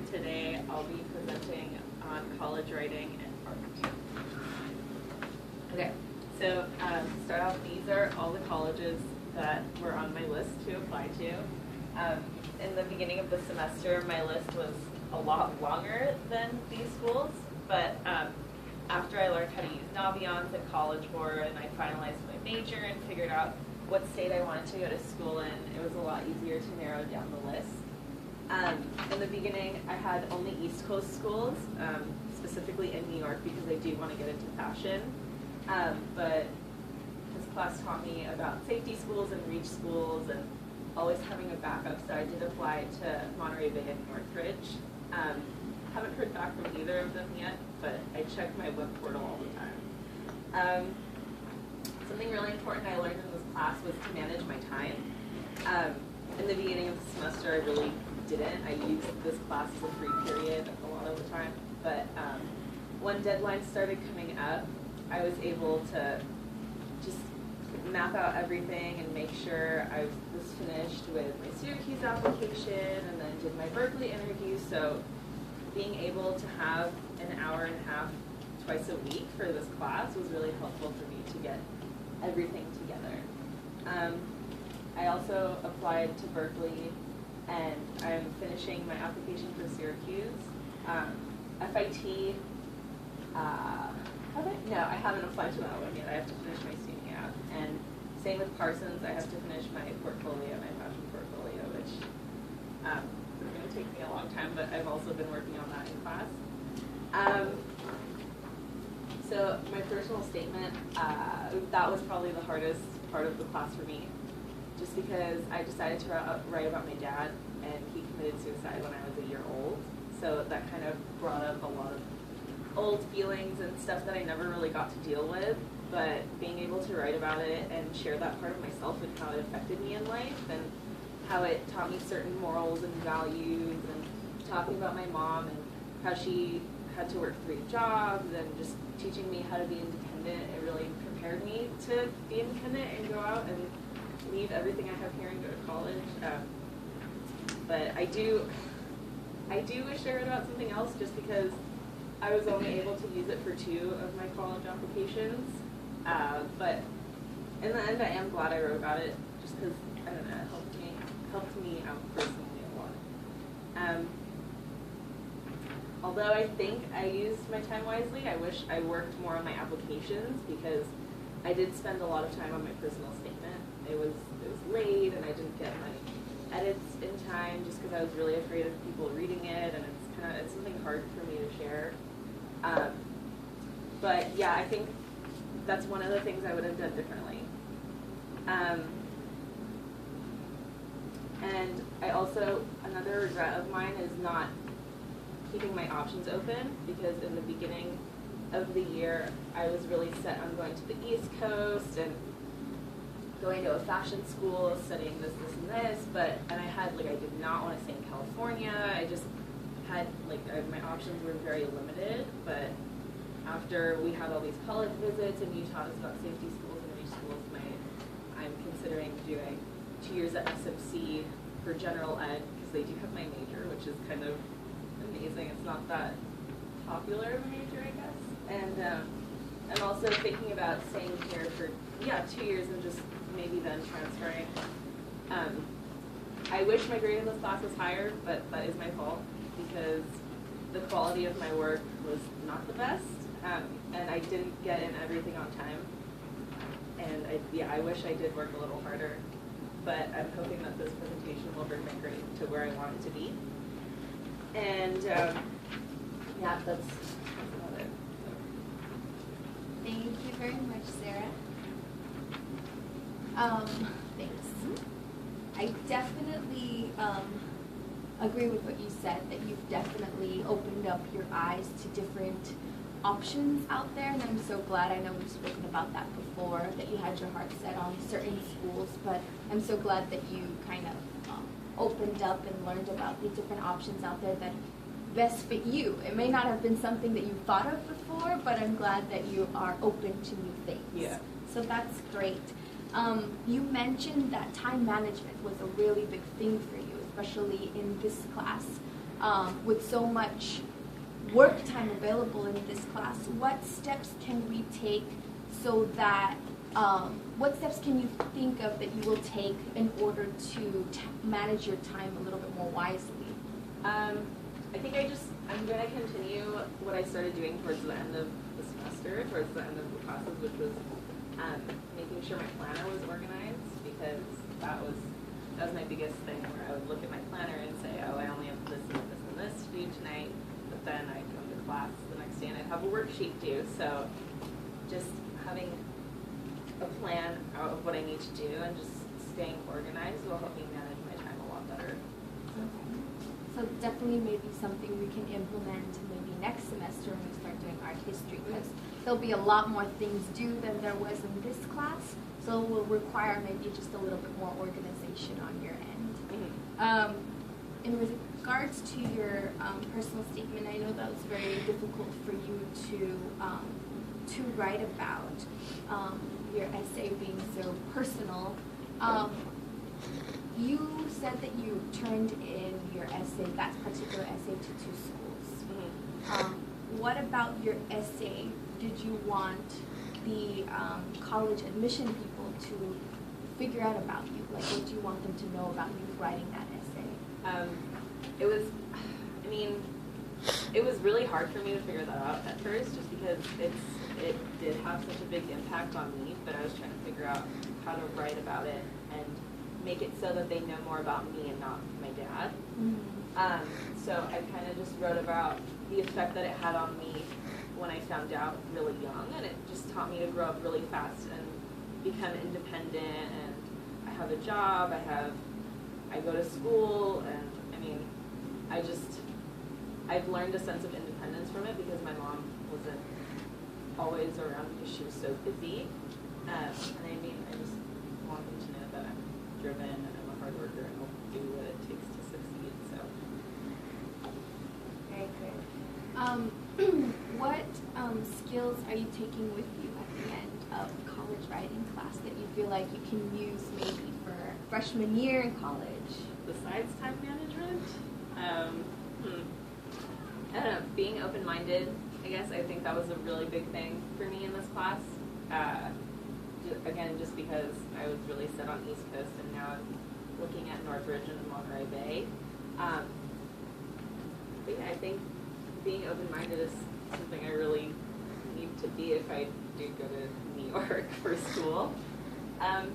Today I'll be presenting on college writing and art. Okay, so to start off, these are all the colleges that were on my list to apply to. In the beginning of the semester, my list was a lot longer than these schools, but after I learned how to use Naviance and College Board and I finalized my major and figured out what state I wanted to go to school in, it was a lot easier to narrow down the list. In the beginning, I had only East Coast schools, specifically in New York because I do want to get into fashion. But this class taught me about safety schools and reach schools and always having a backup, so I did apply to Monterey Bay and Northridge. Haven't heard back from either of them yet, but I check my web portal all the time. Something really important I learned in this class was to manage my time. In the beginning of the semester, I really didn't. I used this class as a free period a lot of the time, but when deadlines started coming up, I was able to just map out everything and make sure I was finished with my Syracuse application and then did my Berkeley interview. So being able to have an hour and a half twice a week for this class was really helpful for me to get everything together. I also applied to Berkeley and I'm finishing my application for Syracuse. FIT, I haven't applied to that one yet. I have to finish my student app. And same with Parsons, I have to finish my portfolio, my fashion portfolio, which is going to take me a long time, but I've also been working on that in class. So my personal statement, that was probably the hardest part of the class for me, just because I decided to write about my dad, and he committed suicide when I was a year old. So that kind of brought up a lot of old feelings and stuff that I never really got to deal with, but being able to write about it and share that part of myself and how it affected me in life and how it taught me certain morals and values, and talking about my mom and how she had to work 3 jobs and just teaching me how to be independent. It really prepared me to be independent and go out and leave everything I have here and go to college. But I do wish I wrote about something else, just because I was only able to use it for 2 of my college applications. But in the end, I am glad I wrote about it, just because, I don't know, it helped me out personally a lot. Although I think I used my time wisely, I wish I worked more on my applications, because I did spend a lot of time on my personal statement. It was late, and I didn't get my edits in time, just because I was really afraid of people reading it, and it's something hard for me to share. But yeah, I think that's one of the things I would have done differently. And I also, another regret of mine is not keeping my options open, because in the beginning of the year, I was really set on going to the East Coast and going to a fashion school, studying this, and this, and I did not want to stay in California. I just had, my options were very limited, but after we had all these college visits and you taught us about safety schools and reach schools, I'm considering doing 2 years at SMC for general ed, because they do have my major, which is kind of amazing. It's not that popular of a major, I guess. And I'm also thinking about staying here for 2 years and just maybe then transferring. I wish my grade in this class was higher, but that is my fault, because the quality of my work was not the best, and I didn't get in everything on time. And I wish I did work a little harder, but I'm hoping that this presentation will bring my grade to where I want it to be. And that's about it. Thank you very much, Sarah. Thanks. I definitely agree with what you said, that you've definitely opened up your eyes to different options out there, and I'm so glad. I know we've spoken about that before, that you had your heart set on certain schools, but I'm so glad that you kind of opened up and learned about the different options out there that best fit you. It may not have been something that you thought of before, but I'm glad that you are open to new things. Yeah. So that's great. You mentioned that time management was a really big thing for you, especially in this class. with so much work time available in this class, what steps can we take so that, what steps can you think of that you will take in order to manage your time a little bit more wisely? I think I'm going to continue what I started doing towards the end of the semester, towards the end of the classes, which was making sure my planner was organized, because that was my biggest thing, where I would look at my planner and say, oh, I only have this and this and this to do tonight, but then I'd come to class the next day and I'd have a worksheet due. So just having a plan out of what I need to do and just staying organized will help me manage my time a lot better. So definitely maybe something we can implement maybe next semester when we start doing art history, because there'll be a lot more things due than there was in this class. So it will require maybe just a little bit more organization on your end. In regards to your personal statement, I know that was very difficult for you to write about, your essay being so personal. You said that you turned in your essay, that particular essay, to 2 schools. What about your essay did you want the college admission people to figure out about you? Like, what do you want them to know about you writing that essay? It was really hard for me to figure that out at first, just because it did have such a big impact on me, but I was trying to figure out how to write about it and make it so that they know more about me and not my dad. So I kind of just wrote about the effect that it had on me when I found out really young, and it just taught me to grow up really fast and become independent, and I have a job, I go to school, and I've learned a sense of independence from it, because my mom wasn't always around because she was so busy. I just want them to know that I'm driven and I'm a hard worker and will do what it takes to succeed. So. Very good. What skills are you taking with you at the end of college writing class that you feel like you can use maybe for freshman year in college? Besides time management, I don't know, being open-minded, I guess. I think that was a really big thing for me in this class. Again, just because I was really set on East Coast, and now I'm looking at Northridge and Monterey Bay. But yeah, I think being open-minded is something I really need to be if I do go to New York for school. Yeah.